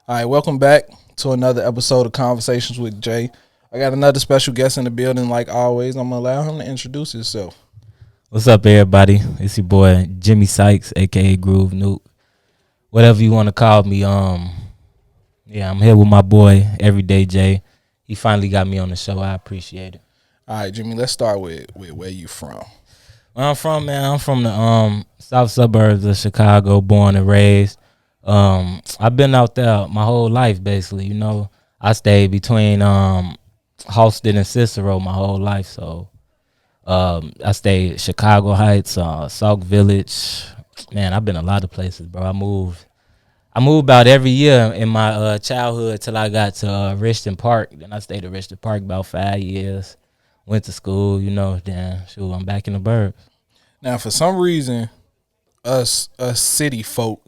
All right, welcome back to another episode of Conversations with Jay. I got another special guest in the building, like always. I'm gonna allow him to introduce himself. What's up, everybody? It's your boy Jimmie Sykes, aka Groove Nuke, whatever you want to call me. Yeah, I'm here with my boy Everyday Jay. He finally got me on the show. I appreciate it. All right, Jimmy, let's start with where you from. Where I'm from, man, I'm from the south suburbs of Chicago, born and raised. I've been out there my whole life, basically. I stayed between Halsted and Cicero my whole life, so. I stayed Chicago Heights, Sauk Village. Man, I've been a lot of places, bro. I moved about every year in my childhood till I got to Richton Park. Then I stayed at Richton Park about 5 years. Went to school, then shoot, I'm back in the burbs. Now, for some reason, us city folk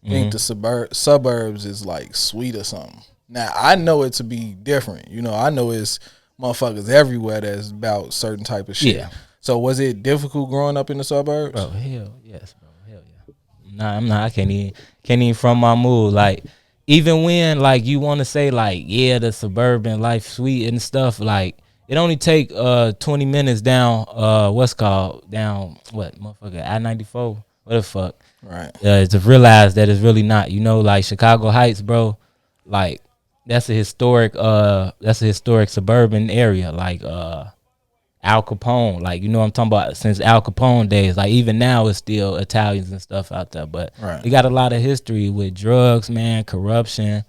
think the suburbs is like sweet or something. Now, I know it to be different. I know it's motherfuckers everywhere that's about certain type of shit. Yeah. So was it difficult growing up in the suburbs? Bro, hell yes, bro. Hell yeah. Nah, I'm not. I can't even from my mood. Like, even when like you want to say like, yeah, the suburban life sweet and stuff, like it only take 20 minutes down down what motherfucker I-94, what the fuck, Right. to realize that it's really not, like Chicago Heights, bro. Like that's a historic suburban area, like Al Capone, like what I'm talking about, since Al Capone days. Like even now it's still Italians and stuff out there, but Right. we got a lot of history with drugs, man, corruption,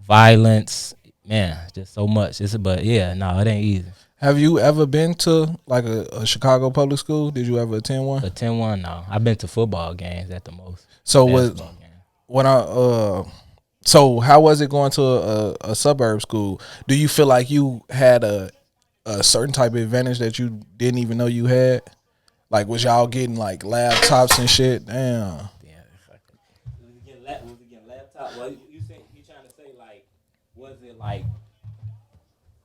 violence, man, just so much. But yeah, no, it ain't easy. Have you ever been to like a Chicago public school? Did you ever attend one? But 10-1, no. I've been to football games at the most. So Basketball games. So how was it going to a suburb school? Do you feel like you had a certain type of advantage that you didn't even know you had? Like, was y'all getting like laptops and shit? Damn. Yeah, was we getting laptop? Well, you trying to say like, was it like,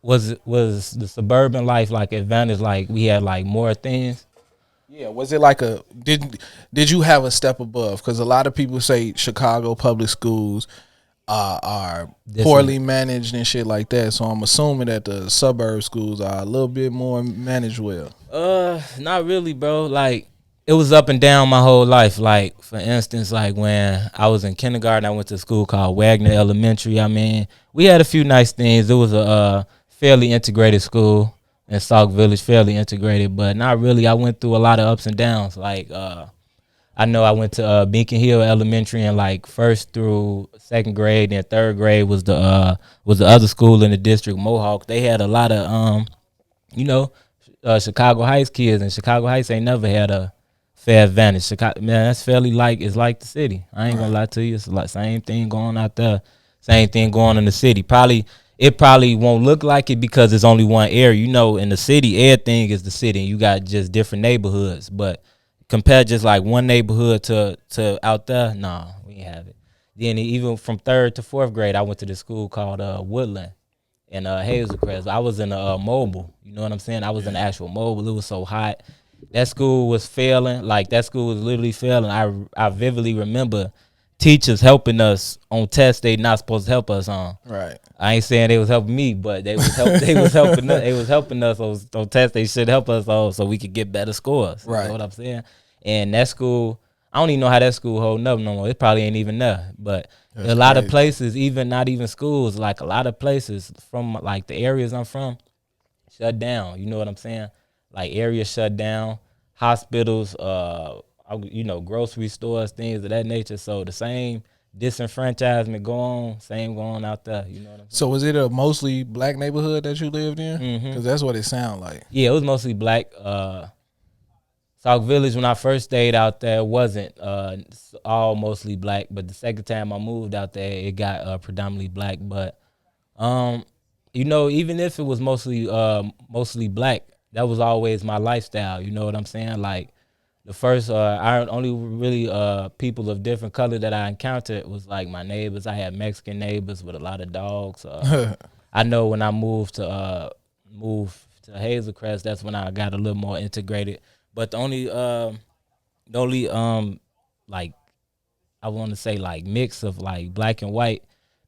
was the suburban life like advantage? Like we had like more things. Yeah, was it like did you have a step above? Because a lot of people say Chicago public schools are poorly managed and shit like that. So I'm assuming that the suburb schools are a little bit more managed well. Not really, bro. Like it was up and down my whole life. Like for instance, like when I was in kindergarten, I went to a school called Wagner Elementary. I mean, we had a few nice things. It was a fairly integrated school in Sauk Village, fairly integrated, but not really. I went through a lot of ups and downs. Like I know I went to Beacon Hill Elementary in like first through second grade, and third grade was the other school in the district, Mohawk. They had a lot of Chicago Heights kids, and Chicago Heights ain't never had a fair advantage. Chicago, man, that's fairly it's like the city. I ain't gonna lie to you. It's like same thing going out there, same thing going in the city. It probably won't look like it because it's only one area. In the city, everything is the city. And you got just different neighborhoods, but compare just like one neighborhood to out there, nah, we ain't have it. Then even from third to fourth grade, I went to this school called Woodland in Hazelcrest. I was in a mobile. You know what I'm saying? I was in the actual mobile. It was so hot. That school was failing. Like that school was literally failing. I vividly remember teachers helping us on tests they not supposed to help us on. Right. I ain't saying they was helping me, but they was helping us. They was helping us on tests they should help us on so we could get better scores. Right. You know what I'm saying? And that school, I don't even know how that school holding up no more. It probably ain't even there. But a lot of places, even not even schools, like a lot of places from like the areas I'm from, shut down. You know what I'm saying? Like areas shut down, hospitals, grocery stores, things of that nature. So the same disenfranchisement going on out there. You know what I'm saying? So was it a mostly black neighborhood that you lived in? Because that's what it sounded like. Yeah, it was mostly black. Sauk Village, when I first stayed out there, wasn't all mostly black. But the second time I moved out there, it got predominantly black. But even if it was mostly black, that was always my lifestyle. You know what I'm saying? Like the first, I only really people of different color that I encountered was like my neighbors. I had Mexican neighbors with a lot of dogs. I know when I moved to Hazelcrest, that's when I got a little more integrated. But the only like I want to say like mix of like black and white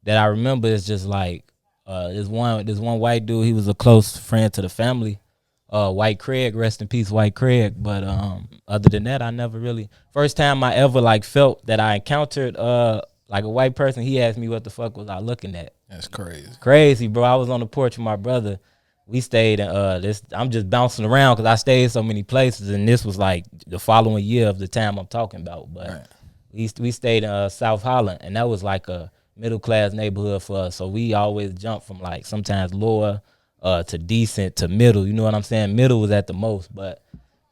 that I remember is just like this one white dude. He was a close friend to the family. White Craig, rest in peace, White Craig. But other than that, I never really. First time I ever like felt that I encountered like a white person. He asked me what the fuck was I looking at. That's crazy. Crazy, bro. I was on the porch with my brother. We stayed in this. I'm just bouncing around because I stayed so many places, and this was like the following year of the time I'm talking about. But Right. we stayed in South Holland, and that was like a middle class neighborhood for us. So we always jumped from like sometimes lower to decent to middle. You know what I'm saying? Middle was at the most, but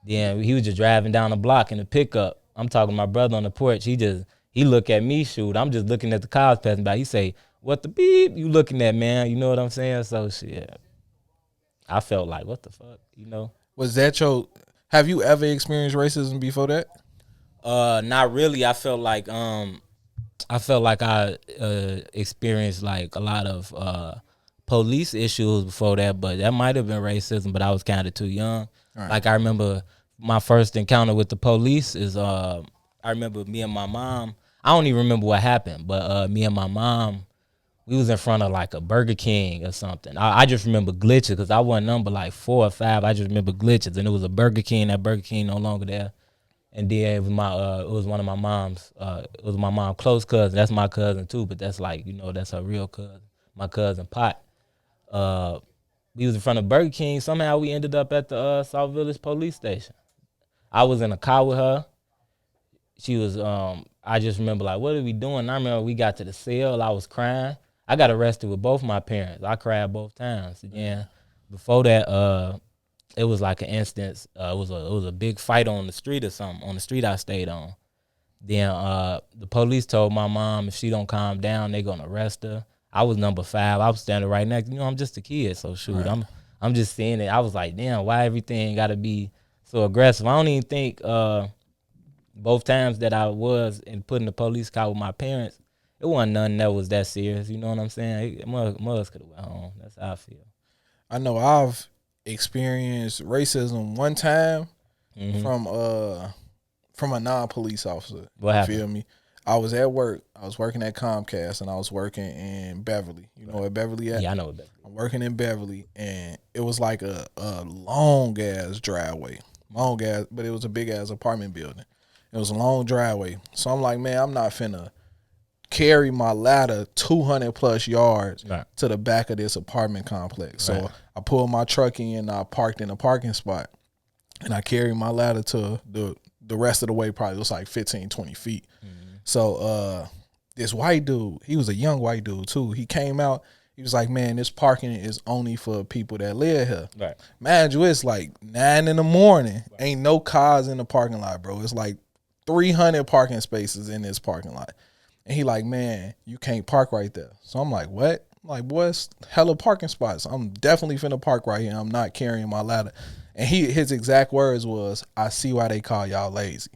then he was just driving down the block in the pickup. I'm talking to my brother on the porch. He look at me, shoot. I'm just looking at the cars passing by. He say, "What the beep you looking at, man?" You know what I'm saying? So shit. I felt like, what the fuck, you know? Was that your? Have you ever experienced racism before that? Not really. I felt like I experienced like a lot of police issues before that, but that might have been racism, but I was kind of too young. Right. Like I remember my first encounter with the police is I remember me and my mom. I don't even remember what happened, but me and my mom, we was in front of like a Burger King or something. I just remember glitches because I wasn't number like 4 or 5. I just remember glitches, and it was a Burger King. That Burger King no longer there. And then it was one of my mom's. It was my mom's close cousin. That's my cousin too, but that's like, you know, that's her real cousin. My cousin Pot. We was in front of Burger King. Somehow we ended up at the South Village police station. I was in a car with her. She was. I just remember like, what are we doing? And I remember we got to the cell. I was crying. I got arrested with both my parents. I cried both times. Yeah. Before that, it was like an instance. It was a big fight on the street or something. On the street I stayed on. Then the police told my mom if she don't calm down, they gonna arrest her. I was number 5. I was standing right next. You know, I'm just a kid, so shoot. Right. I'm just seeing it. I was like, damn, why everything got to be so aggressive? I don't even think both times that I was in putting the police car with my parents, it wasn't nothing that was that serious. You know what I'm saying? Muz could have went home. That's how I feel. I know I've experienced racism one time from a non-police officer. What happened? You feel me? I was at work. I was working at Comcast, and I was working in Beverly. You know where Beverly at? Yeah, I know where Beverly. I'm working in Beverly, and it was like a long-ass driveway. Long-ass, but it was a big-ass apartment building. It was a long driveway. So I'm like, man, I'm not finna carry my ladder 200+ yards to the back of this apartment complex. So I pulled my truck in, and I parked in a parking spot, and I carried my ladder to the rest of the way. Probably it was like 15, 20 feet. So this white dude, he was a young white dude too. He came out. He was like, man, this parking is only for people that live here. Right. Mind you, it's like 9 in the morning. Right. Ain't no cars in the parking lot, bro. It's like 300 parking spaces in this parking lot. And he like, man, you can't park right there. So I'm like, what? I'm like, boy, it's hella parking spots. I'm definitely finna park right here. I'm not carrying my ladder. And his exact words was, I see why they call y'all lazy.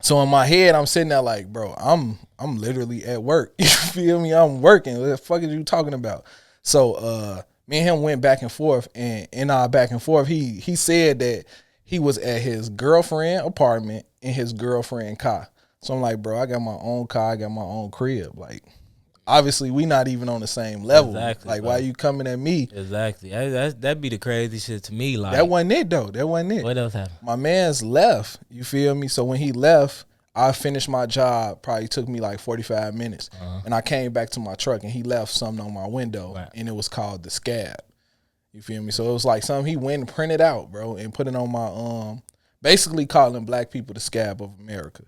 So in my head, I'm sitting there like, bro, I'm literally at work. You feel me? I'm working. What the fuck are you talking about? So me and him went back and forth, and in our back and forth, he said that he was at his girlfriend apartment in his girlfriend car. So I'm like, bro, I got my own car, I got my own crib. Like, obviously, we not even on the same level. Exactly, like, bro. Why you coming at me? Exactly. That'd be the crazy shit to me. Like, that wasn't it, though. That wasn't it. What else happened? My man's left. You feel me? So when he left, I finished my job. Probably took me like 45 minutes. And I came back to my truck, and he left something on my window, and it was called the scab. You feel me? So it was like something he went and printed out, bro, and put it on my basically calling black people the scab of America.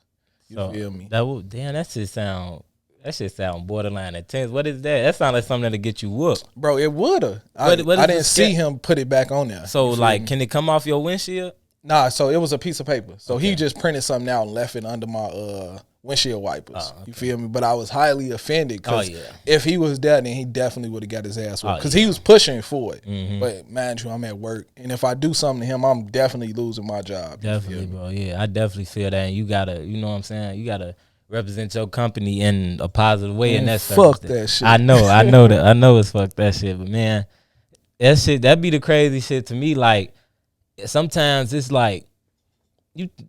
You feel me? That shit sound borderline intense. What is that? That sounds like something that'll get you whooped. Bro, it would've. I didn't see him put it back on there. So like, can it come off your windshield? Nah, so it was a piece of paper. So he just printed something out and left it under my windshield wipers. You feel me? But I was highly offended because if he was there, then he definitely would have got his ass whooped because he was pushing for it. But mind you, I'm at work, and if I do something to him, I'm definitely losing my job. Definitely, bro. Yeah, I definitely feel that. And you gotta, you know what I'm saying? You gotta represent your company in a positive way. And that's fuck that shit. I know that. I know it's fuck that shit. But man, that'd be the crazy shit to me. Like, sometimes it's like,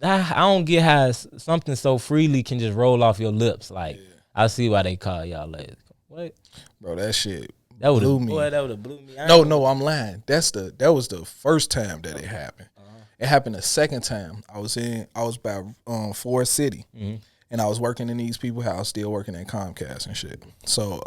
I don't get how something so freely can just roll off your lips. Like, I see why they call y'all lazy. What? Bro, that shit That would blew have me. boy. That would have blew me. No, I'm lying. That was the first time that it happened. It happened the second time. I was by Forest City, and I was working in these people's house, still working at Comcast and shit. So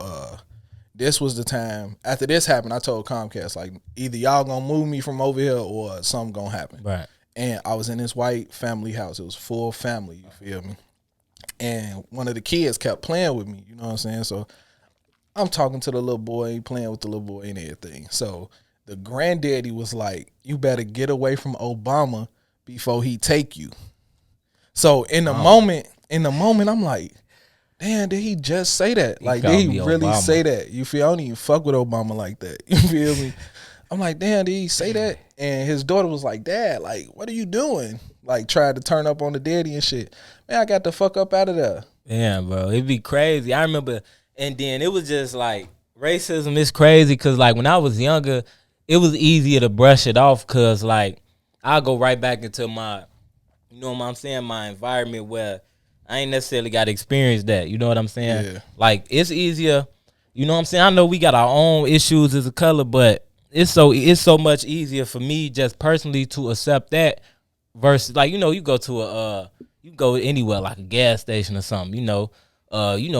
this was the time. After this happened, I told Comcast, like, either y'all gonna move me from over here or something gonna happen. Right. And I was in this white family house. It was full family. You feel me? And one of the kids kept playing with me. You know what I'm saying? So I'm talking to the little boy, playing with the little boy and everything. So the granddaddy was like, "You better get away from Obama before he take you." So in the moment, I'm like, damn, did he just say that? Like, did he really Obama. say that? You feel? I don't even fuck with Obama like that. You feel me? I'm like, damn, did he say that? And his daughter was like, Dad, like, what are you doing? Like, tried to turn up on the daddy and shit. Man, I got the fuck up out of there. Yeah, bro, it'd be crazy. I remember, and then it was just like racism is crazy because like when I was younger, it was easier to brush it off because like I'll go right back into my, you know what I'm saying, my environment where I ain't necessarily got to experience that. You know what I'm saying? Yeah. Like it's easier. You know what I'm saying? I know we got our own issues as a color, but it's so much easier for me just personally to accept that versus like, you know, you go to you go anywhere like a gas station or something, you know,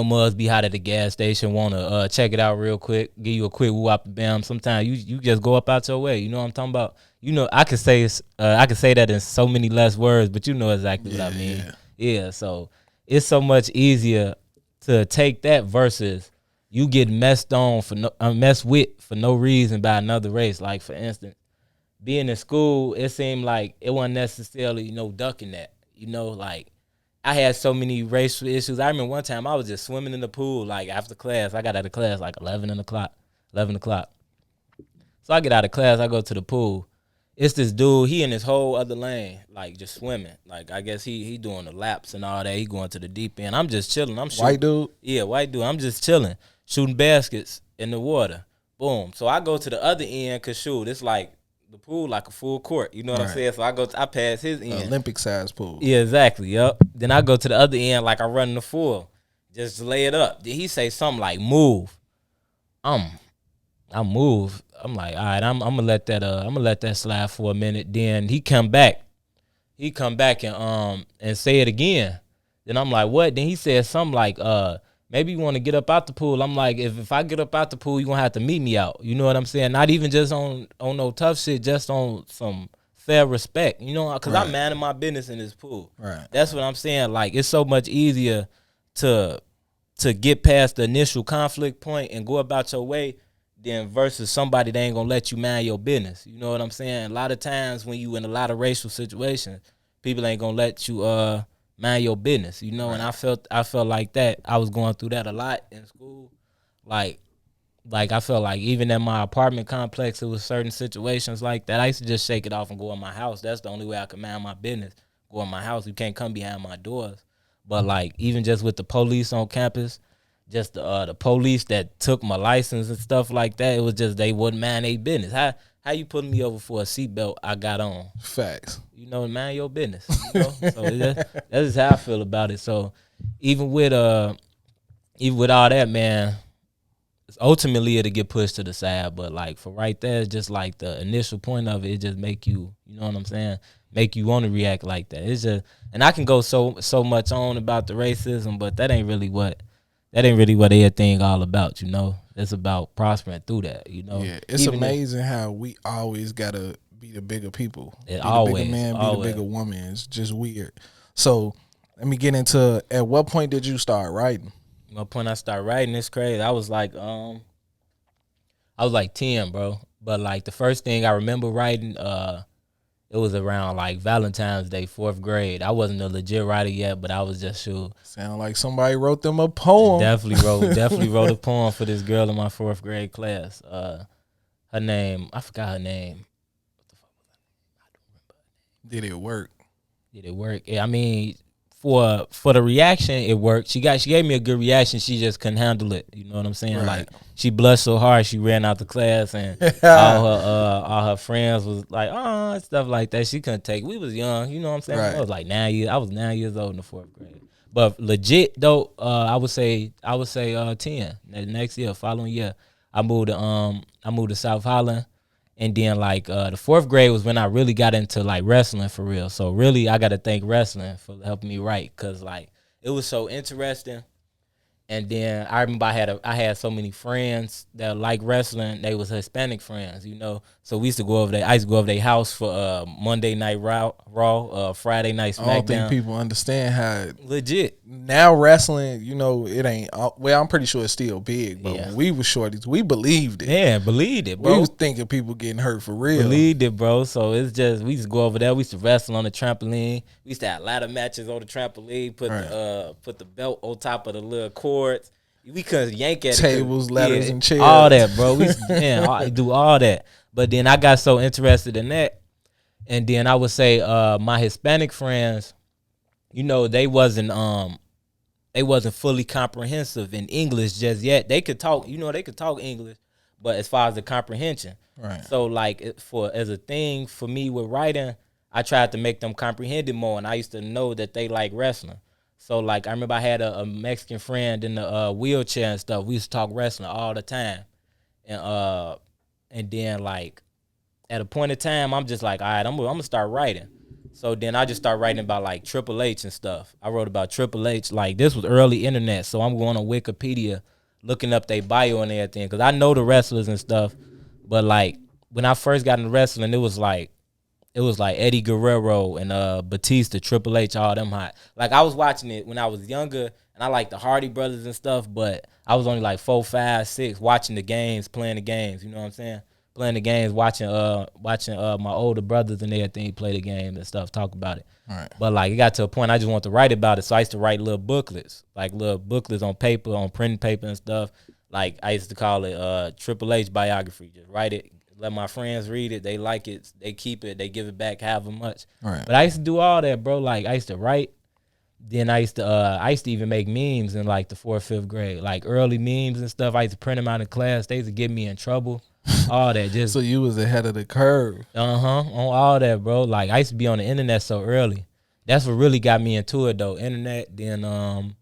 muds be hot at the gas station, wanna check it out real quick, give you a quick whoop bam. Sometimes you just go up out your way. You know what I'm talking about? You know, I could say that in so many less words, but you know exactly what I mean. Yeah, so it's so much easier to take that versus you get messed with for no reason by another race. Like for instance, being in school, it seemed like it wasn't necessarily, you know, ducking that. You know, like I had so many racial issues. I remember one time I was just swimming in the pool, like after class. I got out of class like 11 o'clock. So I get out of class, I go to the pool. It's this dude, he in this whole other lane, like just swimming. Like I guess he doing the laps and all that. He going to the deep end. I'm just chilling. I'm shooting. White dude? Yeah, white dude. I'm just chilling, shooting baskets in the water. Boom. So I go to the other end because, shoot, it's like the pool like a full court. You know what I'm saying? So I pass his end. Olympic-sized pool. Yeah, exactly. Yep. Then I go to the other end like I run in the full. Just lay it up. Then he say something like, move. I move. I'm like, all right, I'm gonna let that slide for a minute. Then he come back and say it again. Then I'm like, what? Then he said something like, maybe you want to get up out the pool. I'm like, if I get up out the pool, you gonna have to meet me out. You know what I'm saying? Not even just on no tough shit, just on some fair respect. You know, because I'm minding my business in this pool. Right. That's what I'm saying. Like, it's so much easier to get past the initial conflict point and go about your way than versus somebody that ain't gonna let you mind your business. You know what I'm saying? A lot of times when you in a lot of racial situations, people ain't gonna let you mind your business. You know, and I felt like that. I was going through that a lot in school. Like I felt like even in my apartment complex, it was certain situations like that. I used to just shake it off and go in my house. That's the only way I could mind my business. Go in my house. You can't come behind my doors. But like even just with the police on campus, just the police that took my license and stuff like that, it was just they wouldn't mind their business. How you putting me over for a seatbelt I got on? Facts. You know, mind your business. You know? So that's just how I feel about it. So even with all that, man, ultimately it'll get pushed to the side. But like for right there, it's just like the initial point of it just make you, you know what I'm saying, make you want to react like that. It's just, and I can go so much on about the racism, but that ain't really what everything all about, you know. It's about prospering through that, you know. Yeah, it's even amazing how we always gotta be the bigger people. Be the bigger man, be the bigger woman. It's just weird. So let me get into, at what point did you start writing? What point I started writing, it's crazy. I was like 10, bro. But like the first thing I remember writing, it was around like Valentine's Day, 4th grade. I wasn't a legit writer yet, but I was just sure. Sound like somebody wrote them a poem. Definitely wrote a poem for this girl in my 4th grade class. Her name, I forgot her name. What the fuck was her name? I don't remember her name. Did it work? Yeah, I mean, for the reaction, it worked. She gave me a good reaction. She just couldn't handle it. You know what I'm saying? Right. Like she blushed so hard she ran out the class, and all her friends was like, stuff like that. She couldn't take it. We was young. You know what I'm saying? Right. I was 9 years old in the 4th grade. But legit though, I would say 10. The next year, following year, I moved to South Holland, and then like the 4th grade was when I really got into like wrestling for real. So really, I got to thank wrestling for helping me write, cause like it was so interesting. And then I remember I had so many friends that like wrestling. They was Hispanic friends, you know. So we used to go over there. I used to go over their house for Monday Night Raw, Friday Night SmackDown. I don't think people understand how legit now wrestling. You know, it ain't. Well, I'm pretty sure it's still big, but when we was shorties, we believed it. Yeah, believed it, bro. We was thinking people getting hurt for real. Believed it, bro. So it's just we used to go over there. We used to wrestle on the trampoline. We used to have ladder matches on the trampoline. Put the belt on top of the little cords. We couldn't yank at tables, ladders, and chairs. All that, bro. We do all that. But then I got so interested in that, and then I would say my Hispanic friends, you know, they wasn't fully comprehensive in English just yet. They could talk, you know, they could talk English, but as far as the comprehension, right. So like as a thing for me with writing, I tried to make them comprehend it more, and I used to know that they like wrestling. So, like, I remember I had a Mexican friend in the wheelchair and stuff. We used to talk wrestling all the time. And then, like, at a point in time, I'm just like, all right, I'm going to start writing. So then I just start writing about, like, Triple H and stuff. I wrote about Triple H. Like, this was early internet, so I'm going on Wikipedia, looking up their bio and everything. Because I know the wrestlers and stuff. But, like, when I first got into wrestling, it was like Eddie Guerrero and Batista, Triple H, all them hot. Like, I was watching it when I was younger, and I liked the Hardy Brothers and stuff, but I was only like 4, 5, 6, watching the games, playing the games, you know what I'm saying? Playing the games, watching my older brothers and everything play the game and stuff, talk about it. Right. But, like, it got to a point I just wanted to write about it, so I used to write little booklets on paper, on printing paper and stuff. Like, I used to call it Triple H biography. Just write it. Let my friends read it. They like it. They keep it. They give it back however much. Right. But I used to do all that, bro. Like, I used to write. Then I used to even make memes in like the 4th, 5th grade, like early memes and stuff. I used to print them out in class. They used to get me in trouble. All that. Just so you was ahead of the curve. On all that, bro. Like, I used to be on the internet so early. That's what really got me into it, though. Internet. Then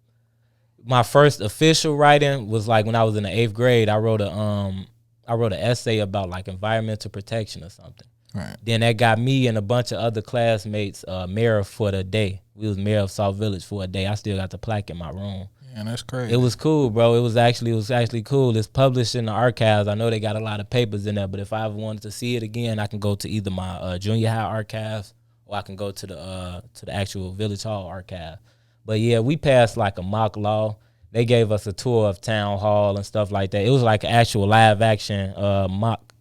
my first official writing was like when I was in the 8th grade. I wrote an essay about like environmental protection or something. Right. Then that got me and a bunch of other classmates mayor for the day. We was mayor of South Village for a day. I still got the plaque in my room. Yeah, that's crazy. It was cool, bro. It was actually cool. It's published in the archives. I know they got a lot of papers in there, but if I ever wanted to see it again, I can go to either my junior high archives or I can go to the actual Village Hall archive. But yeah, we passed like a mock law. They gave us a tour of town hall and stuff like that. It was like an actual live action mock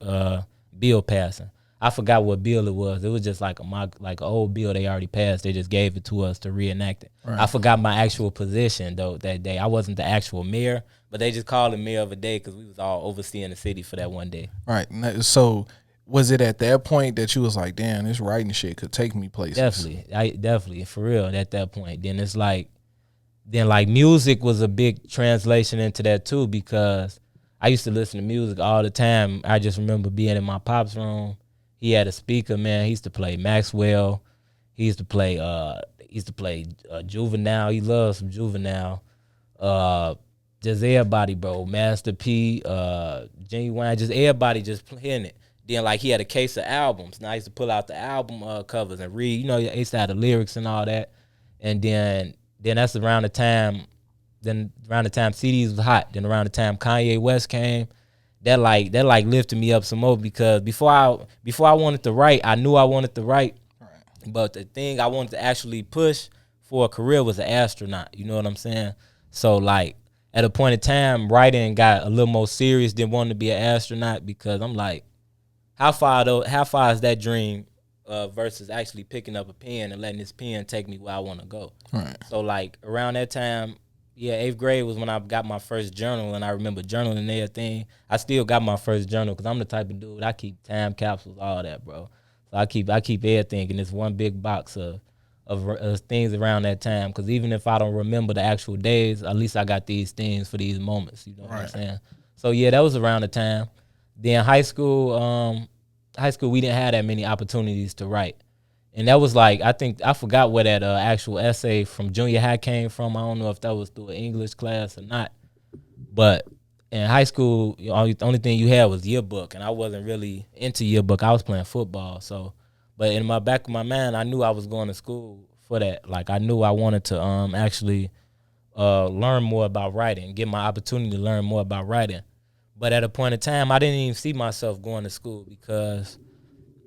bill passing. I forgot what bill it was. It was just like a mock, like an old bill they already passed. They just gave it to us to reenact it. Right. I forgot my actual position though that day. I wasn't the actual mayor, but they just called it mayor of a day because we was all overseeing the city for that one day. Right. So was it at that point that you was like, damn, this writing shit could take me places? Definitely, for real. At that point, then it's like. Then, like, music was a big translation into that, too, because I used to listen to music all the time. I just remember being in my pop's room. He had a speaker, man. He used to play Maxwell. He used to play Juvenile. He loves some Juvenile. Just everybody, bro. Master P, Genuine, just everybody just playing it. Then, like, he had a case of albums. And I used to pull out the album covers and read. You know, I used to have the lyrics and all that. And then that's around the time CDs was hot. Then around the time Kanye West came, that lifted me up some more because before I wanted to write, I knew I wanted to write. Right. But the thing I wanted to actually push for a career was an astronaut. You know what I'm saying? So like at a point in time, writing got a little more serious than wanting to be an astronaut because I'm like, how far is that dream? Versus actually picking up a pen and letting this pen take me where I want to go. Right. So, like, around that time, 8th grade was when I got my first journal, and I remember journaling and everything. I still got my first journal because I'm the type of dude, I keep time capsules, all that, bro. So I keep everything in this one big box of things around that time because even if I don't remember the actual days, at least I got these things for these moments, you know what I'm saying? So, yeah, that was around the time. Then high school, we didn't have that many opportunities to write. And that was like, I forgot where that actual essay from junior high came from. I don't know if that was through an English class or not. But in high school, the only thing you had was yearbook, and I wasn't really into yearbook. I was playing football. So, but in my back of my mind, I knew I was going to school for that. Like, I knew I wanted to actually learn more about writing, get my opportunity to learn more about writing. But at a point in time, I didn't even see myself going to school because,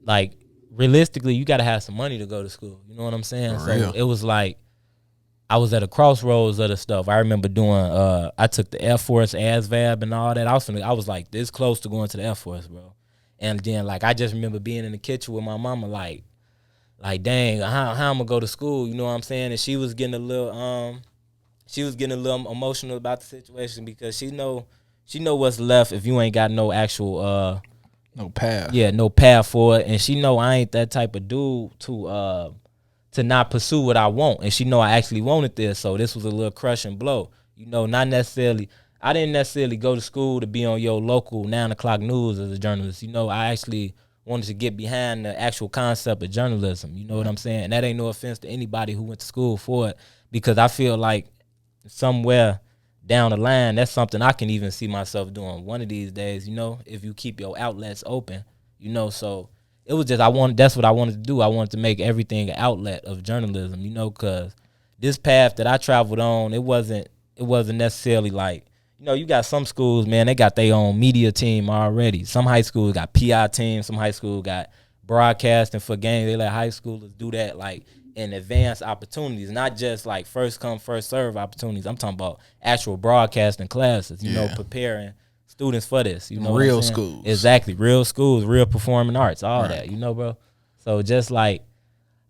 like, realistically, you got to have some money to go to school. You know what I'm saying? So it was like I was at a crossroads of the stuff. I remember doing, I took the Air Force ASVAB and all that. I was like this close to going to the Air Force, bro. And then, like, I just remember being in the kitchen with my mama, like dang, how I'm gonna go to school? You know what I'm saying? And she was getting a little emotional about the situation because she know what's left if you ain't got no actual no path. Yeah, no path for it. And she know I ain't that type of dude to not pursue what I want. And she know I actually wanted this, so this was a little crushing blow. You know, not necessarily. I didn't necessarily go to school to be on your local 9 o'clock news as a journalist. You know, I actually wanted to get behind the actual concept of journalism. You know what I'm saying? And that ain't no offense to anybody who went to school for it, because I feel like somewhere down the line, that's something I can even see myself doing one of these days, you know, if you keep your outlets open, you know. So it was just, that's what I wanted to do. I wanted to make everything an outlet of journalism, you know, because this path that I traveled on, it wasn't necessarily like, you know, you got some schools, man, they got their own media team already. Some high schools got PI teams, some high schools got broadcasting for games. They let high schoolers do that, like, in advanced opportunities, not just like first come, first serve opportunities. I'm talking about actual broadcasting classes, you know, preparing students for this, you know. Real schools. Exactly. Real schools, real performing arts, all that, you know, bro. So just like,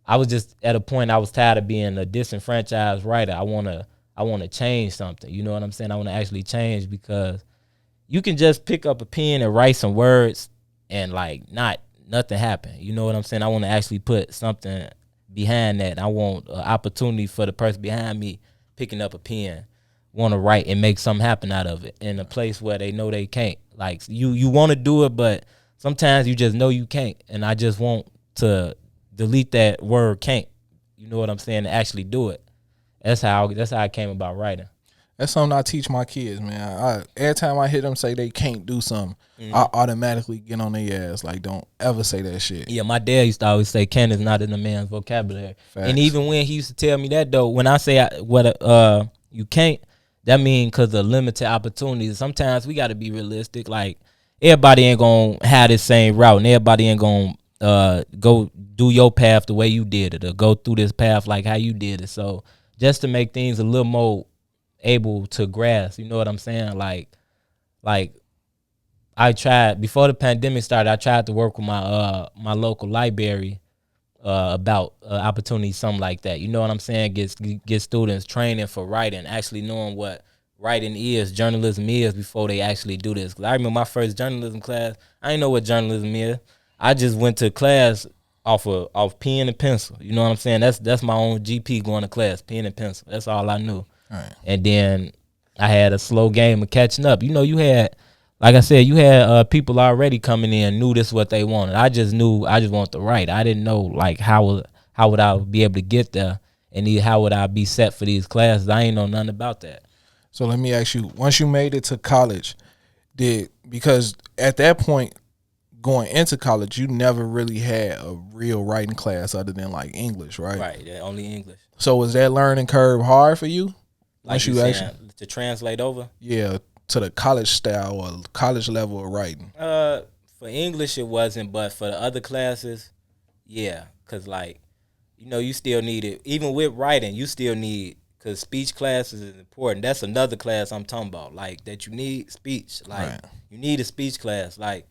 I was just at a point, I was tired of being a disenfranchised writer. I want to change something, you know what I'm saying? I want to actually change, because you can just pick up a pen and write some words and like nothing happen. You know what I'm saying? I want to actually put something behind that. I want an opportunity for the person behind me picking up a pen, want to write and make something happen out of it in a place where they know they can't. Like, you want to do it, but sometimes you just know you can't. And I just want to delete that word can't. You know what I'm saying? To actually do it. That's how I came about writing. That's something I teach my kids, man. Every time I hear them say they can't do something, I automatically get on their ass. Like, don't ever say that shit. Yeah, my dad used to always say "can" is not in a man's vocabulary. Facts. And even when he used to tell me that, though, when I say you can't, that mean because of limited opportunities. Sometimes we got to be realistic. Like, everybody ain't gonna have this same route, and everybody ain't gonna go do your path the way you did it, or go through this path like how you did it. So just to make things a little more able to grasp, you know what I'm saying? Like I tried before the pandemic started. I tried to work with my local library about opportunities, something like that. You know what I'm saying? Get students training for writing, actually knowing what writing is, journalism is, before they actually do this. Cause I remember my first journalism class. I didn't know what journalism is. I just went to class off pen and pencil. You know what I'm saying? That's my own GP going to class, pen and pencil. That's all I knew. Right. And then I had a slow game of catching up. You know, you had, like I said, you had people already coming in, knew this what they wanted. I just wanted to write. I didn't know, like, how would I be able to get there, and how would I be set for these classes. I ain't know nothing about that. So let me ask you, once you made it to college, because at that point, going into college, you never really had a real writing class other than like English, right? Right, yeah, only English. So was that learning curve hard for you? Like you actually to translate over? Yeah, to the college style or college level of writing. For English it wasn't, but for the other classes, yeah, cause like, you know, you still need it. Even with writing, you still need, cause speech classes is important. That's another class I'm talking about. Like, that you need speech. Like, you need a speech class. Like,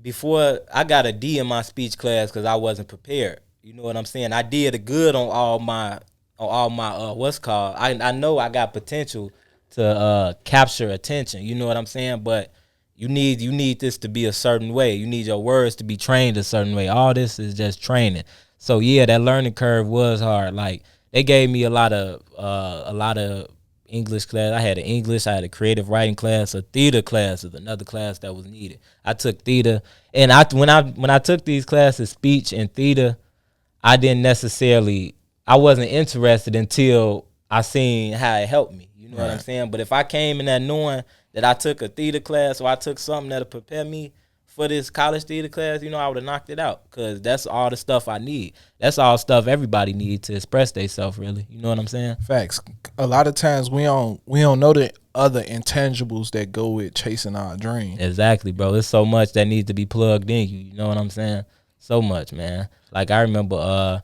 before, I got a D in my speech class because I wasn't prepared. You know what I'm saying? I did good on all my what's called. I know I got potential to capture attention. You know what I'm saying? But you need this to be a certain way. You need your words to be trained a certain way. All this is just training. So yeah, that learning curve was hard. Like, they gave me a lot of English class. I had I had a creative writing class. A theater class is another class that was needed. I took theater, and when I took these classes, speech and theater, I didn't necessarily, I wasn't interested until I seen how it helped me. You know what I'm saying? But if I came in there knowing that I took a theater class or I took something that'll prepare me for this college theater class, you know, I would have knocked it out, because that's all the stuff I need. That's all stuff everybody needs to express themselves, really. You know what I'm saying? Facts. A lot of times we don't know the other intangibles that go with chasing our dream. Exactly, bro. There's so much that needs to be plugged in you. You know what I'm saying? So much, man. Like, I remember,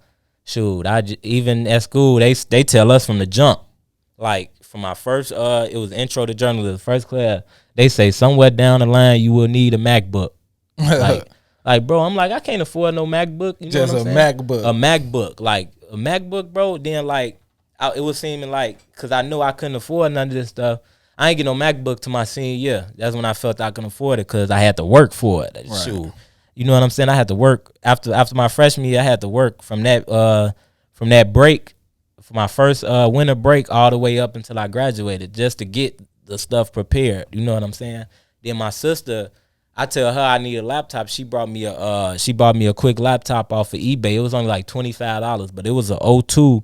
even at school, they tell us from the jump, like, for my first, it was intro to journalism, first class, they say somewhere down the line you will need a MacBook. Like, bro, I'm like, I can't afford no MacBook. You know just what I'm a saying? MacBook. A MacBook. Like, a MacBook, bro. Then, like, it was seeming like, because I knew I couldn't afford none of this stuff, I ain't get no MacBook to my senior year. That's when I felt I couldn't afford it, because I had to work for it. Right. Shoot. You know what I'm saying? I had to work. After my freshman year, I had to work from that break, for my first winter break, all the way up until I graduated, just to get the stuff prepared. You know what I'm saying? Then my sister, I tell her I need a laptop. She brought me a quick laptop off of eBay. It was only like $25, but it was a 02,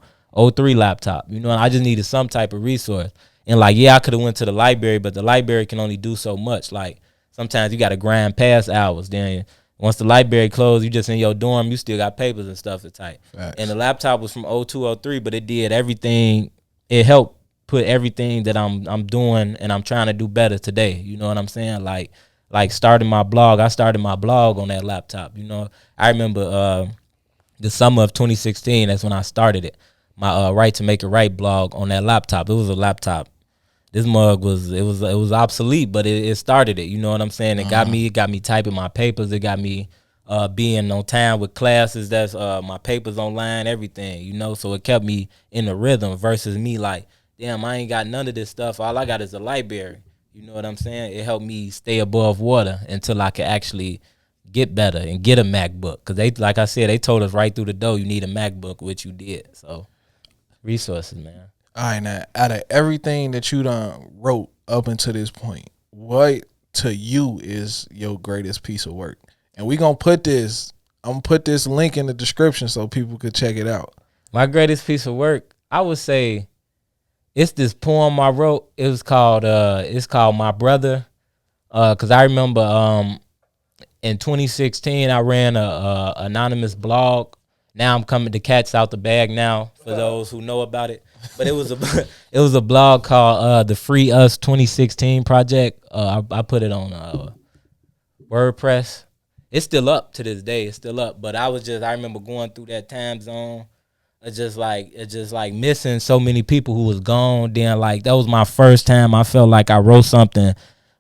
03 laptop. You know, and I just needed some type of resource. And like, yeah, I could have went to the library, but the library can only do so much. Like, sometimes you got to grind past hours. Then once the library closed, you just in your dorm, you still got papers and stuff to type. Facts. And the laptop was from 02, 03, but it did everything. It helped put everything that I'm doing and I'm trying to do better today. You know what I'm saying? Like starting my blog. I started my blog on that laptop. You know, I remember the summer of 2016. That's when I started it. My Right to Make It Right blog on that laptop. It was a laptop. This mug was obsolete, but it started it. You know what I'm saying? It got me typing my papers. It got me being on time with classes. That's my papers online, everything. You know, so it kept me in the rhythm versus me like, damn, I ain't got none of this stuff. All I got is a library. You know what I'm saying? It helped me stay above water until I could actually get better and get a MacBook. Because they, like I said, they told us right through the door, you need a MacBook, which you did. So resources, man. All right, now, out of everything that you done wrote up until this point, what to you is your greatest piece of work? And I'm gonna put this link in the description so people could check it out. My greatest piece of work, I would say, it's this poem I wrote. It was called My Brother. Cause I remember in 2016 I ran a anonymous blog. Now I'm coming to Cats Out the Bag now, for those who know about it. But it was a blog called the Free Us 2016 project. I put it on WordPress. It's still up to this day. It's still up. But I remember going through that time zone. It's just like missing so many people who was gone. Then like that was my first time I felt like I wrote something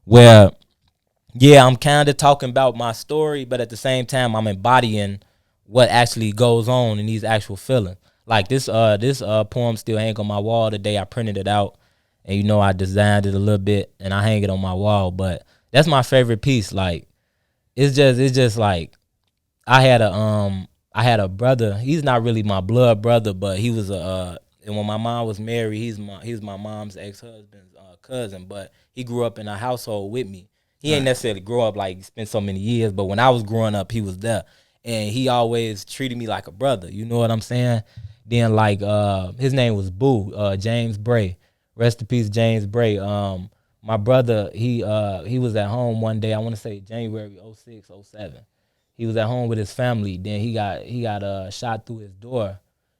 where, yeah, I'm kind of talking about my story, but at the same time I'm embodying what actually goes on in these actual feelings. Like this poem still hang on my wall today. I printed it out, and you know I designed it a little bit, and I hang it on my wall. But that's my favorite piece. Like it's just like I had a brother. He's not really my blood brother, but he was and when my mom was married, he's my mom's ex-husband's cousin. But he grew up in a household with me. He ain't necessarily grow up like spent so many years, but when I was growing up, he was there. And he always treated me like a brother. You know what I'm saying? Then like his name was Boo, James Bray. Rest in peace, James Bray. My brother, he was at home one day, I want to say January 06, 07. He was at home with his family. Then he got shot through his door.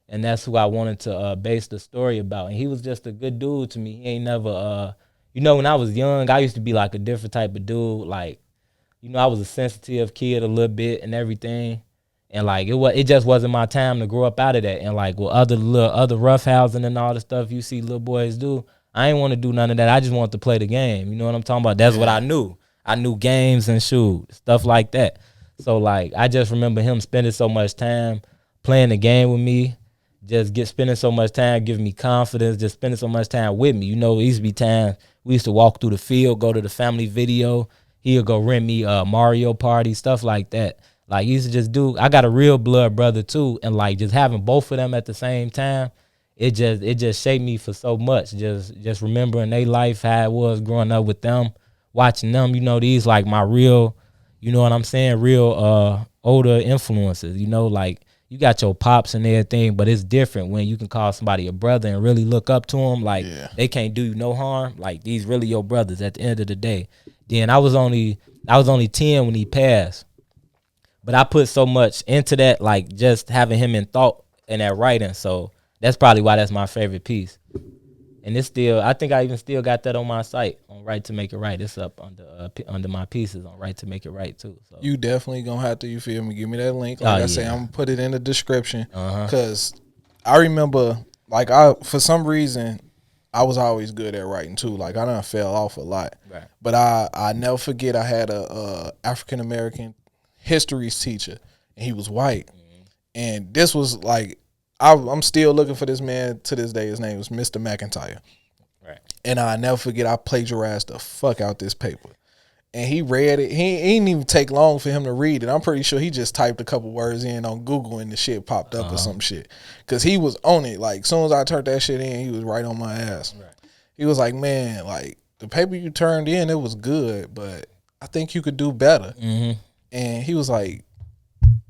And that's who I wanted to base the story about. And he was just a good dude to me. He ain't never you know, when I was young, I used to be like a different type of dude. Like, you know, I was a sensitive kid a little bit and everything. And like it just wasn't my time to grow up out of that. And like with other roughhousing and all the stuff you see little boys do, I ain't want to do none of that. I just wanted to play the game. You know what I'm talking about? That's what I knew. I knew games and stuff like that. So like I just remember him spending so much time playing the game with me, spending so much time giving me confidence, just spending so much time with me. You know, it used to be times we used to walk through the field, go to the family video. He'll go rent me Mario Party, stuff like that. Like, he used to just do, I got a real blood brother too, and like just having both of them at the same time, it just shaped me for so much. Just remembering their life, how it was growing up with them, watching them, you know, these like my real, you know what I'm saying, real older influences, you know, like you got your pops and everything, but it's different when you can call somebody a brother and really look up to them. Like, they can't do you no harm. Like, these really your brothers at the end of the day. Then I was only 10 when he passed. But I put so much into that, like just having him in thought and that writing. So that's probably why that's my favorite piece. And it's still, I think I even still got that on my site on Right to Make It Right. It's up under my pieces on Right to Make It Right too. So you definitely gonna have to, you feel me, give me that link. Like I say, I'm gonna put it in the description because I remember, like, for some reason I was always good at writing too. Like, I done fell off a lot, right. But I never forget I had a African American history teacher, and he was white, and this was like, I'm still looking for this man to this day. His name was Mr. McIntyre. Right. And I never forget, I plagiarized the fuck out this paper. And he read it. He didn't even take long for him to read it. I'm pretty sure he just typed a couple words in on Google and the shit popped up or some shit. Because he was on it. Like, as soon as I turned that shit in, he was right on my ass. Right. He was like, man, like, the paper you turned in, it was good, but I think you could do better. Mm-hmm. And he was like,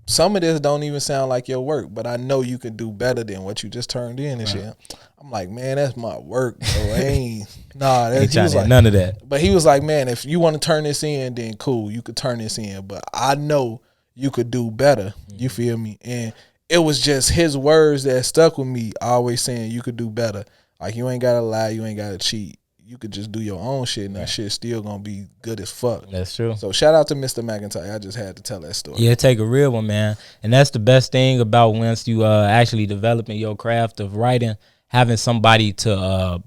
some of this don't even sound like your work, but I know you can do better than what you just turned in and shit. I'm like, man, that's my work, bro. He was like, none of that. But he was like, man, if you want to turn this in, then cool, you could turn this in. But I know you could do better. You feel me? And it was just his words that stuck with me, always saying you could do better. Like, you ain't gotta lie, you ain't gotta cheat. You could just do your own shit, and that shit's still gonna be good as fuck. That's true. So shout out to Mr. McIntyre. I just had to tell that story. Yeah, take a real one, man. And that's the best thing about once you actually developing your craft of writing, having somebody to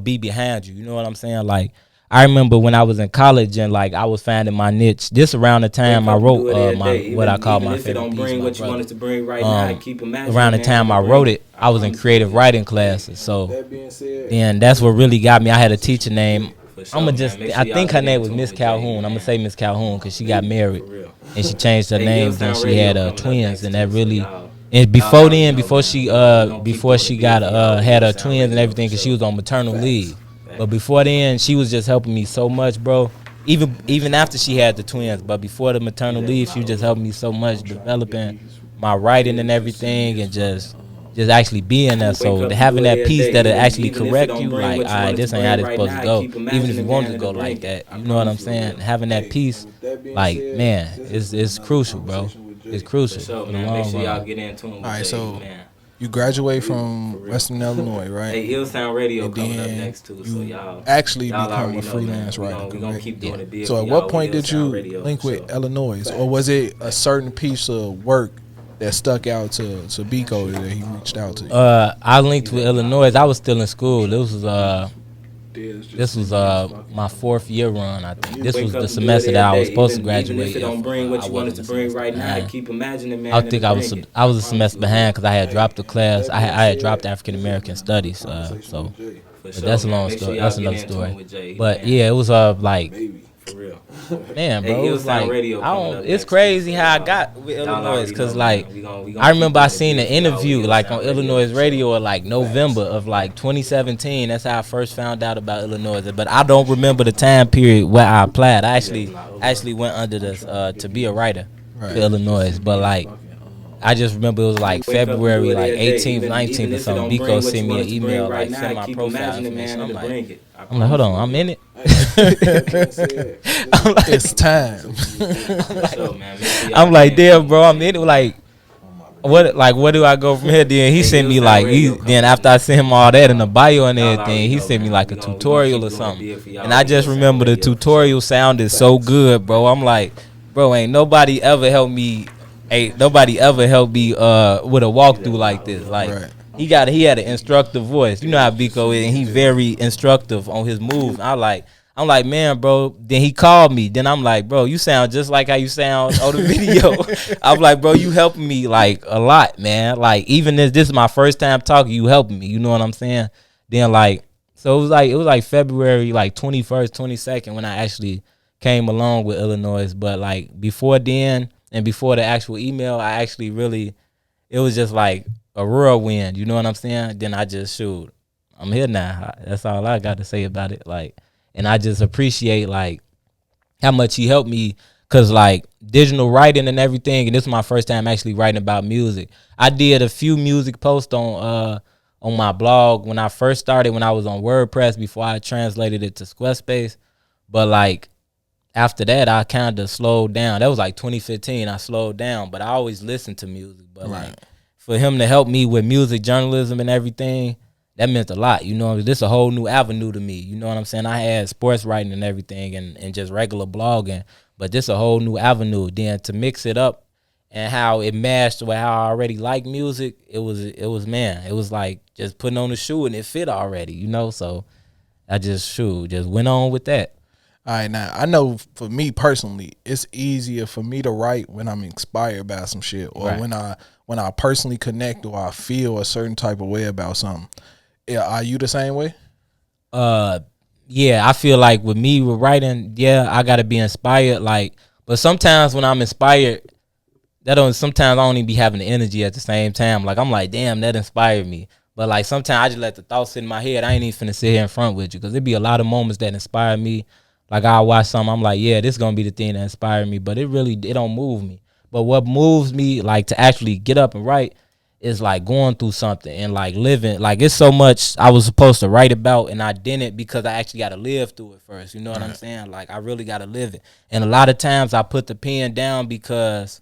be behind you. You know what I'm saying? Like, I remember when I was in college and like I was finding my niche. This around the time I wrote what I call my favorite piece. Bring what you wanted to bring right now, keep imagining. Around the time I wrote it, I was in creative writing classes. So then that's what really got me. I had a teacher named I think her name was Miss Calhoun. I'm gonna say Miss Calhoun because she got married and she changed her name. Then she had twins, and that really. And before then, before she got had her twins and everything, because she was on maternal leave. But before then, she was just helping me so much, bro. Even after she had the twins, but before the maternal leave, she was just helping me so much, developing my writing and everything, and just actually being there. So having that piece that'll actually correct you, like, all right, this ain't how it's supposed to go. Even if you want to go like that, you know what I'm saying? Having that piece, like, man, it's crucial, bro. It's crucial. For the long run. All right, so you graduate from Western Illinois, right? Hey, iLLANOiZE Radio coming up next too, so y'all actually become a freelance writer. We gonna keep doing it. So at what point did you link with iLLANOiZE, or was it a certain piece of work that stuck out to Biko that he reached out to you? I linked with iLLANOiZE. I was still in school. This was my 4th year run. I think this was the semester that I was supposed to graduate. If it don't bring what you wanted to bring right now, keep imagining, man. I think I was a semester behind because I had dropped the class. I had dropped African American Studies. So but that's a long story. That's another story. But yeah, it was like. For real. Man, bro, it was like, it's crazy how I got with iLLANOiZE, because like I remember I seen an interview like on iLLANOiZE Radio in like November of like 2017. That's how I first found out about iLLANOiZE, but I don't remember the time period where I applied. I actually went under this to be a writer for iLLANOiZE, but like I just remember it was like February like 18th, 19th or something. Biko sent me an email like send my profile information. I'm like, hold on, I'm in it. It's time. I'm like, damn, bro, I'm in it. Like, what do I go from here? Then he sent me like, then after I sent him all that in the bio and everything, he sent me like a tutorial or something. And I just remember the tutorial sounded so good, bro. I'm like, bro, ain't nobody ever helped me with a walkthrough like this. Like, he had an instructive voice. You know how Biko is, and he very instructive on his moves. I'm like, man, bro. Then he called me. Then I'm like, bro, you sound just like how you sound on the video. I'm like, bro, you helping me like a lot, man. Like, even this is my first time talking, you helping me. You know what I'm saying? Then like, so it was like February like 21st, 22nd when I actually came along with iLLANOiZE. But like before then and before the actual email, I actually really, it was just like a whirlwind. You know what I'm saying? Then I just I'm here now. That's all I got to say about it. Like. And I just appreciate like how much he helped me Cause like digital writing and everything, and this is my first time actually writing about music. I did a few music posts on my blog when I first started, when I was on WordPress before I translated it to Squarespace. But like after that, I kind of slowed down. That was like 2015. I slowed down, but I always listened to music. But like for him to help me with music journalism and everything, that meant a lot. You know, this a whole new avenue to me. You know what I'm saying? I had sports writing and everything and just regular blogging, but this a whole new avenue. Then to mix it up and how it matched with how I already like music, it was like just putting on a shoe and it fit already, you know? So I just went on with that. All right, now I know for me personally, it's easier for me to write when I'm inspired by some shit, or when I personally connect, or I feel a certain type of way about something. Yeah, are you the same way? Yeah, I feel like with me with writing, yeah, I gotta be inspired. Like, but sometimes when I'm inspired, sometimes I don't even be having the energy at the same time. Like I'm like, damn, that inspired me. But like sometimes I just let the thoughts sit in my head. I ain't even finna sit here in front with you, because it be a lot of moments that inspire me. Like I watch something, I'm like, yeah, this gonna be the thing that inspired me. But it don't move me. But what moves me, like to actually get up and write, is like going through something and like living. Like it's so much I was supposed to write about and I didn't, because I actually got to live through it first. You know what I'm saying? Like I really got to live it. And a lot of times I put the pen down because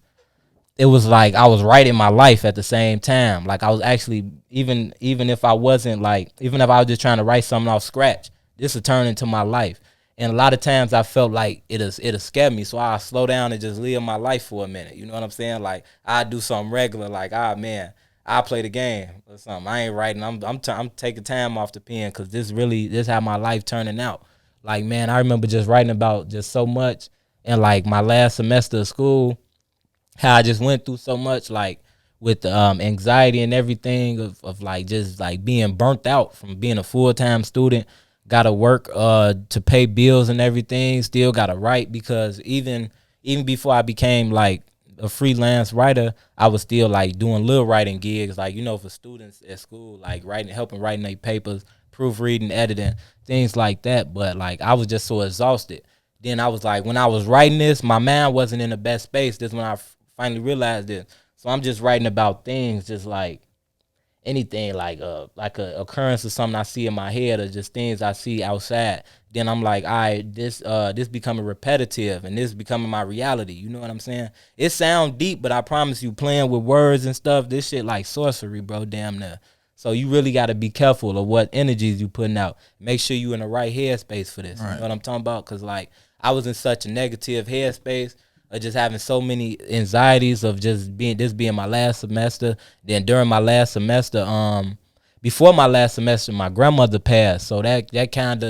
it was like I was writing my life at the same time. Like I was actually, even if I wasn't like, even if I was just trying to write something off scratch, this would turn into my life. And a lot of times I felt like it'll scare me, so I slow down and just live my life for a minute. You know what I'm saying? Like I do something regular, like I play the game or something. I ain't writing. I'm taking time off the pen, because this how my life turning out. Like man, I remember just writing about just so much, and like my last semester of school, how I just went through so much, like with anxiety and everything of like just like being burnt out from being a full-time student. Gotta work to pay bills and everything. Still gotta write, because even before I became like a freelance writer, I was still like doing little writing gigs, like, you know, for students at school, like helping writing their papers, proofreading, editing, things like that. But like I was just so exhausted. Then I was like, when I was writing this, my mind wasn't in the best space. This is when I finally realized this. So I'm just writing about things, just like anything, like a occurrence or something I see in my head, or just things I see outside. Then I'm like, all right, this becoming repetitive, and this becoming my reality. You know what I'm saying? It sound deep, but I promise you, playing with words and stuff, this shit like sorcery, bro, damn near. So you really got to be careful of what energies you putting out. Make sure you in the right headspace for this. Right. You know what I'm talking about? Because like I was in such a negative headspace, of just having so many anxieties of just being my last semester. Then during my last semester, before my last semester, my grandmother passed, so that kind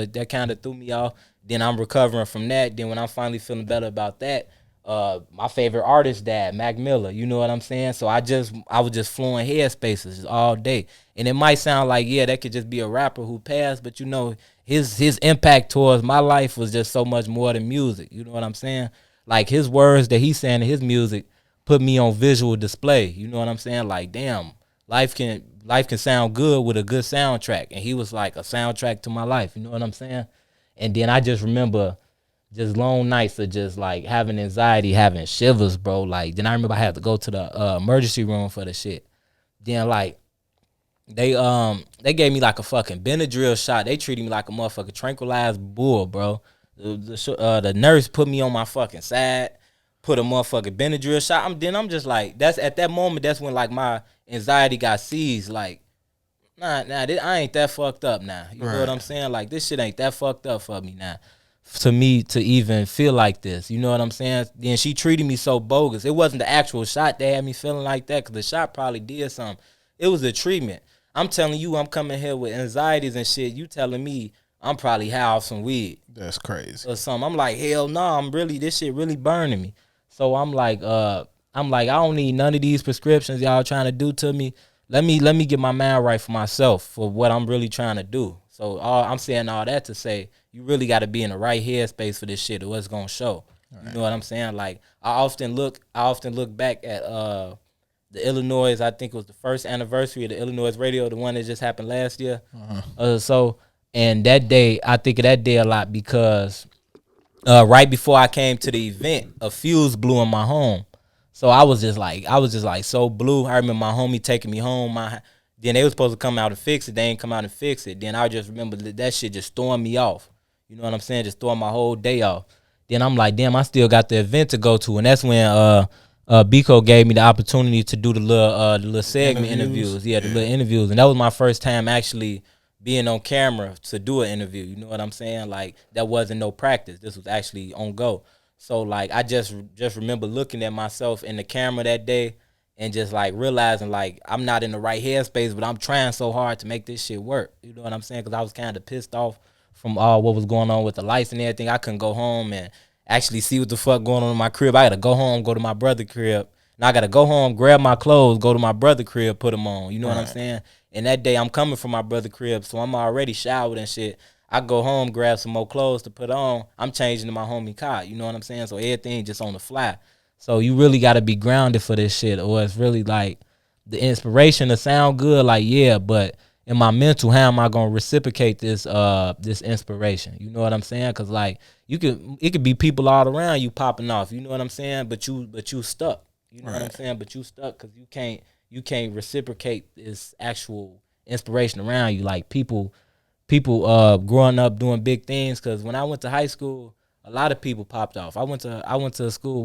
of threw me off. Then I'm recovering from that. Then when I'm finally feeling better about that, my favorite artist died, Mac Miller. You know what I'm saying? So I was just flowing headspaces all day. And it might sound like, yeah, that could just be a rapper who passed, but you know, his impact towards my life was just so much more than music. You know what I'm saying? Like his words that he's saying in his music put me on visual display. You know what I'm saying? Like, damn, life can sound good with a good soundtrack. And he was like a soundtrack to my life. You know what I'm saying? And then I just remember just long nights of just like having anxiety, having shivers, bro. Like then I remember I had to go to the emergency room for the shit. Then like they gave me like a fucking Benadryl shot. They treated me like a motherfucking tranquilized bull, bro. The nurse put me on my fucking side, put a motherfucking Benadryl shot. I'm just like, that's at that moment, that's when like my anxiety got seized. Like, I ain't that fucked up now. You know what I'm saying? Like this shit ain't that fucked up for me now. To me to even feel like this, you know what I'm saying? Then she treated me so bogus. It wasn't the actual shot that had me feeling like that, because the shot probably did something. It was the treatment. I'm telling you, I'm coming here with anxieties and shit. You telling me I'm probably high off some weed. That's crazy. Or something. I'm like, hell no, this shit really burning me. So I'm like, I don't need none of these prescriptions y'all trying to do to me. Let me get my mind right for myself for what I'm really trying to do. So I'm saying all that to say, you really got to be in the right headspace for this shit, or what's gonna show. Right. You know what I'm saying? Like I often look back at the iLLANOiZE. I think it was the first anniversary of the iLLANOiZE radio, the one that just happened last year. And that day, I think of that day a lot, because right before I came to the event, a fuse blew in my home. So I was just like so blue. I remember my homie taking me home. Then they was supposed to come out and fix it. They ain't come out and fix it. Then I just remember that shit just throwing me off. You know what I'm saying? Just throwing my whole day off. Then I'm like, damn, I still got the event to go to, and that's when Biko gave me the opportunity to do the little segment interviews. Yeah, the little interviews, and that was my first time actually being on camera to do an interview. You know what I'm saying? Like, that wasn't no practice. This was actually on go. So like, I just remember looking at myself in the camera that day and just like realizing like I'm not in the right headspace, but I'm trying so hard to make this shit work. You know what I'm saying? Because I was kind of pissed off from all what was going on with the lights and everything. I couldn't go home and actually see what the fuck going on in my crib. I got to go home, go to my brother's crib. Now I got to go home, grab my clothes, go to my brother's crib, put them on. You know what I'm saying? And that day I'm coming from my brother's crib, so I'm already showered and shit. I go home, grab some more clothes to put on. I'm changing to my homie car. You know what I'm saying? So everything just on the fly. So you really got to be grounded for this shit, or it's really like the inspiration to sound good. Like, yeah, but in my mental, how am I gonna reciprocate this this inspiration? You know what I'm saying? Because like it could be people all around you popping off. You know what I'm saying? But you stuck. You know what I'm saying? But you stuck because you can't reciprocate this actual inspiration around you. Like people growing up doing big things. Because when I went to high school, a lot of people popped off. I went to a school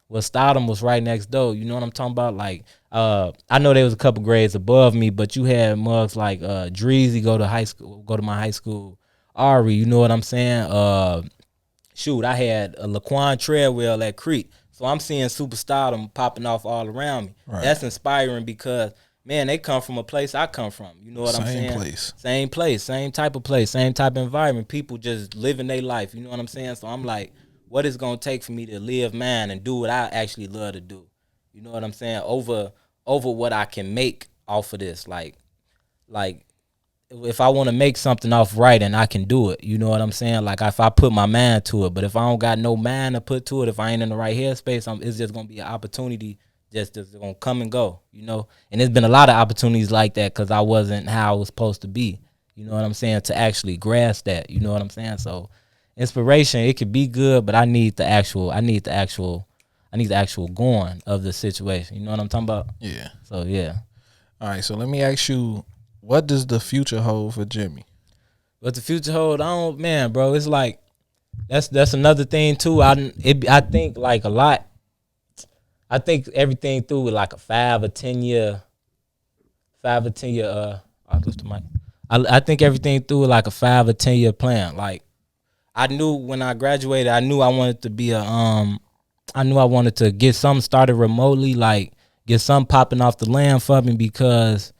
where Stardom was right next door. You know what I'm talking about? Like, I know there was a couple grades above me, but you had mugs like Dreezy go to my high school. Ari, you know what I'm saying? I had a Laquan Treadwell at Creek. So I'm seeing superstardom popping off all around me. Right. That's inspiring because, man, they come from a place I come from. You know what I'm saying? Same place, same type of place, same type of environment. People just living their life. You know what I'm saying? So I'm like, what is going to take for me to live mine and do what I actually love to do? You know what I'm saying? Over what I can make off of this. Like if I want to make something off writing, I can do it. You know what I'm saying? Like if I put my mind to it. But if I don't got no mind to put to it, if I ain't in the right headspace, it's just going to be an opportunity just going to come and go, you know? And there's been a lot of opportunities like that because I wasn't how I was supposed to be. You know what I'm saying? To actually grasp that. You know what I'm saying? So inspiration, it could be good, but I need the actual going of the situation. You know what I'm talking about? Yeah. So yeah. All right. So let me ask you, what does the future hold for Jimmie? What the future hold? Bro. It's like that's another thing too. I think like a lot. I think everything through with like a 5 or 10 year. I lift the mic. I think everything through with like a 5 or 10 year plan. Like I knew when I graduated, I knew I wanted to be I knew I wanted to get something started remotely, like get something popping off the land for me because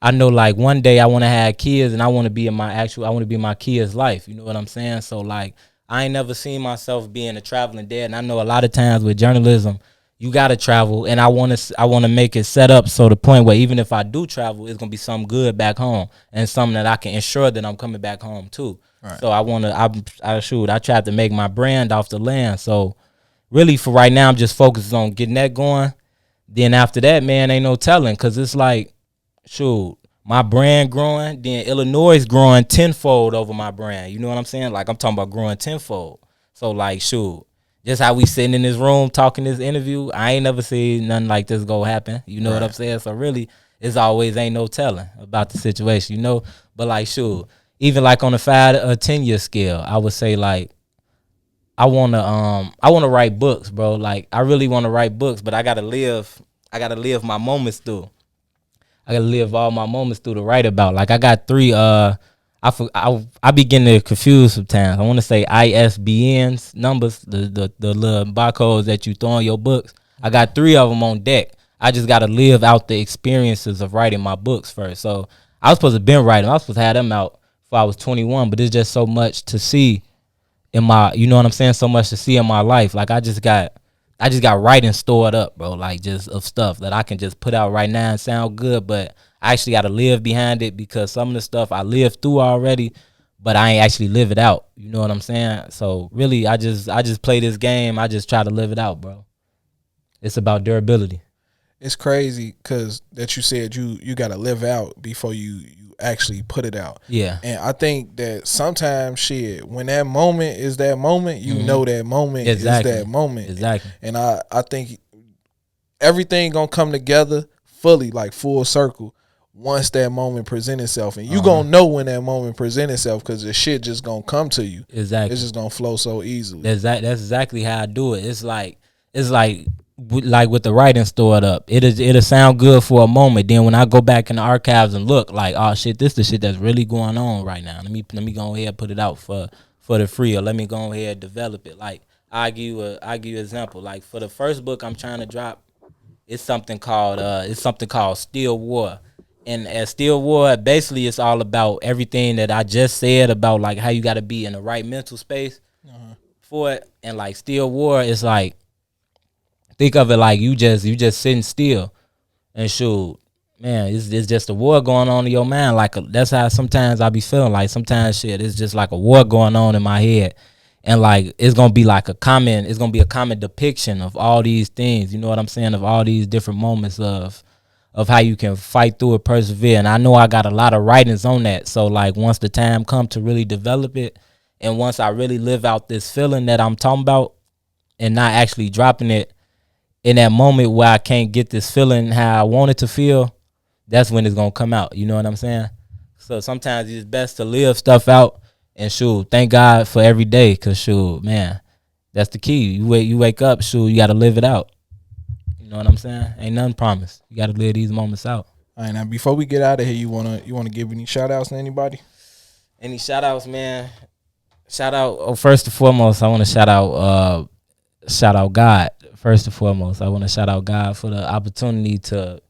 I know like one day I want to have kids and I want to be my kids' life. You know what I'm saying? So like I ain't never seen myself being a traveling dad, and I know a lot of times with journalism, you gotta travel, and I want to make it set up so the point where even if I do travel, it's gonna be something good back home and something that I can ensure that I'm coming back home too. Right. So I tried to make my brand off the land. So really for right now, I'm just focused on getting that going. Then after that, man, ain't no telling, cause it's like, my brand growing, then iLLANOiZE growing tenfold over my brand. You know what I'm saying? Like I'm talking about growing tenfold. So like, just how we sitting in this room talking this interview, I ain't never seen nothing like this go happen. You know what I'm saying? So really, it's always ain't no telling about the situation, you know? But like, even like on a 5 or 10 year scale, I would say like, I wanna write books, bro. Like I really wanna write books, but I gotta live my moments through. I gotta live all my moments through to write about. Like I got 3. I be getting confused sometimes. I want to say ISBNs numbers, the little barcodes that you throw in your books. I got 3 of them on deck. I just gotta live out the experiences of writing my books first. So I was supposed to been writing. I was supposed to have them out before I was 21. But it's just so much to see in my, you know what I'm saying? So much to see in my life. Like I just got writing stored up, bro. Like just of stuff that I can just put out right now and sound good, but I actually got to live behind it because some of the stuff I lived through already, but I ain't actually live it out. You know what I'm saying? So really, I just play this game. I just try to live it out, bro. It's about durability. it's crazy because that you said you got to live out before you actually put it out. Yeah. And I think that sometimes shit, when that moment is that moment, you know that moment is that moment. Exactly. And I think everything gonna come together fully, like full circle, once that moment present itself. And you gonna know when that moment present itself because the shit just gonna come to you. Exactly. It's just gonna flow so easily. That's exactly how I do it. It's like with the writing stored up. It'll sound good for a moment. Then when I go back in the archives and look, like, oh shit, this the shit that's really going on right now. Let me go ahead and put it out for the free, or let me go ahead and develop it. Like I give you an example. Like for the first book I'm trying to drop, it's something called Still War. And as Still War, basically it's all about everything that I just said about like how you gotta be in the right mental space for it. And like Still War is like, think of it like you just sitting still and shoot, man, it's just a war going on in your mind. Like that's how sometimes I be feeling. Like sometimes shit, it's just like a war going on in my head, and like it's gonna be a common depiction of all these things. You know what I'm saying? Of all these different moments of how you can fight through it, persevere. And I know I got a lot of writings on that. So like once the time come to really develop it, and once I really live out this feeling that I'm talking about, and not actually dropping it in that moment where I can't get this feeling how I want it to feel, that's when it's gonna come out. You know what I'm saying? So sometimes it's best to live stuff out and shoot. Thank God for every day, cause shoot, man, that's the key. You wake up, shoot, you gotta live it out. You know what I'm saying? Ain't nothing promised. You gotta live these moments out. All right, now before we get out of here, you wanna give any shout outs to anybody? Any shout outs, man? Shout out, first and foremost, I wanna shout out God. First and foremost, I want to shout out God for the opportunity to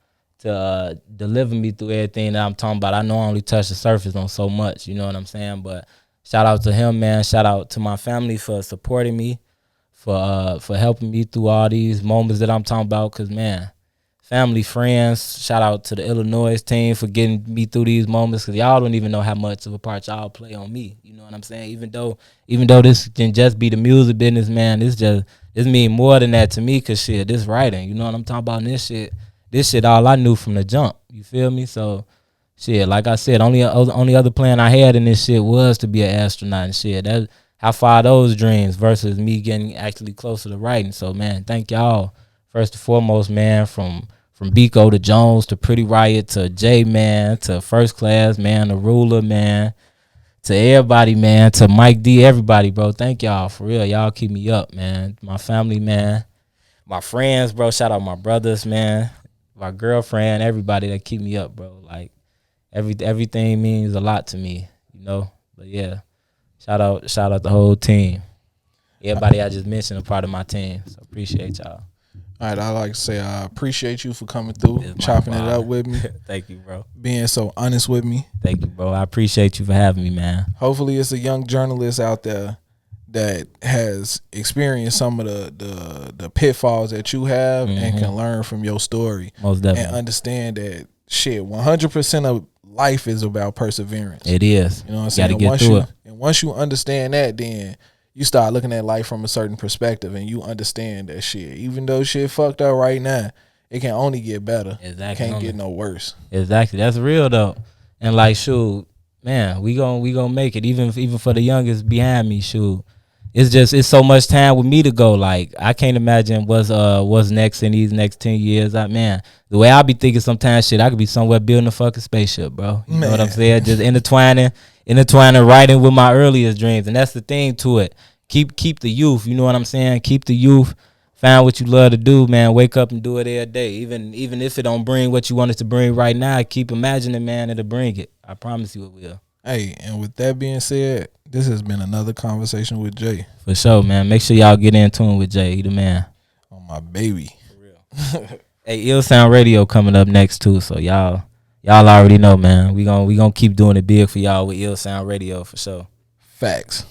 deliver me through everything that I'm talking about. I know I only touched the surface on so much, you know what I'm saying? But shout out to him, man. Shout out to my family for supporting me, for helping me through all these moments that I'm talking about. Cause man, family, friends. Shout out to the iLLANOiZE team for getting me through these moments. Cause y'all don't even know how much of a part y'all play on me. You know what I'm saying? Even though this can just be the music business, man, this mean more than that to me, cause shit, this writing, you know what I'm talking about? And this shit, all I knew from the jump. You feel me? So, shit, like I said, only other plan I had in this shit was to be an astronaut and shit. That how far those dreams versus me getting actually closer to writing. So, man, thank y'all first and foremost, man. From Biko to Jones to Pretty Riot to J, man, to First Class, man, to Ruler, man. To everybody, man, to Mike D, everybody, bro. Thank y'all, for real. Y'all keep me up, man. My family, man. My friends, bro. Shout out my brothers, man. My girlfriend, everybody that keep me up, bro. Like, everything means a lot to me, you know? But, yeah, shout out the whole team. Everybody I just mentioned a part of my team, so appreciate y'all. All right, I like to say I appreciate you for coming through, chopping it up with me. Thank you, bro. Being so honest with me. Thank you, bro. I appreciate you for having me, man. Hopefully it's a young journalist out there that has experienced some of the pitfalls that you have and can learn from your story. Most definitely. And understand that shit, 100% of life is about perseverance. It is. You know what I'm saying? Gotta get through it. And once you understand that, then you start looking at life from a certain perspective and you understand that shit, even though shit fucked up right now, it can only get better. Exactly. It can't get no worse. Exactly. That's real though. And like, shoot, man, we gonna make it. Even for the youngest behind me, shoot. It's so much time with me to go. Like, I can't imagine what's next in these next 10 years. Man, the way I be thinking sometimes, shit, I could be somewhere building a fucking spaceship, bro. You know what I'm saying? Just intertwining writing with my earliest dreams. And that's the thing to it. Keep the youth, you know what I'm saying? Keep the youth. Find what you love to do, man. Wake up and do it every day. Even if it don't bring what you want it to bring right now, keep imagining, man, it'll bring it. I promise you it will. Hey, and with that being said, this has been another conversation with Jay. For sure, man. Make sure y'all get in tune with Jay. He the man. Oh, my baby. For real. Hey, Ill Sound Radio coming up next too, so y'all already know, man. We gonna keep doing it big for y'all with Ill Sound Radio for sure. Facts.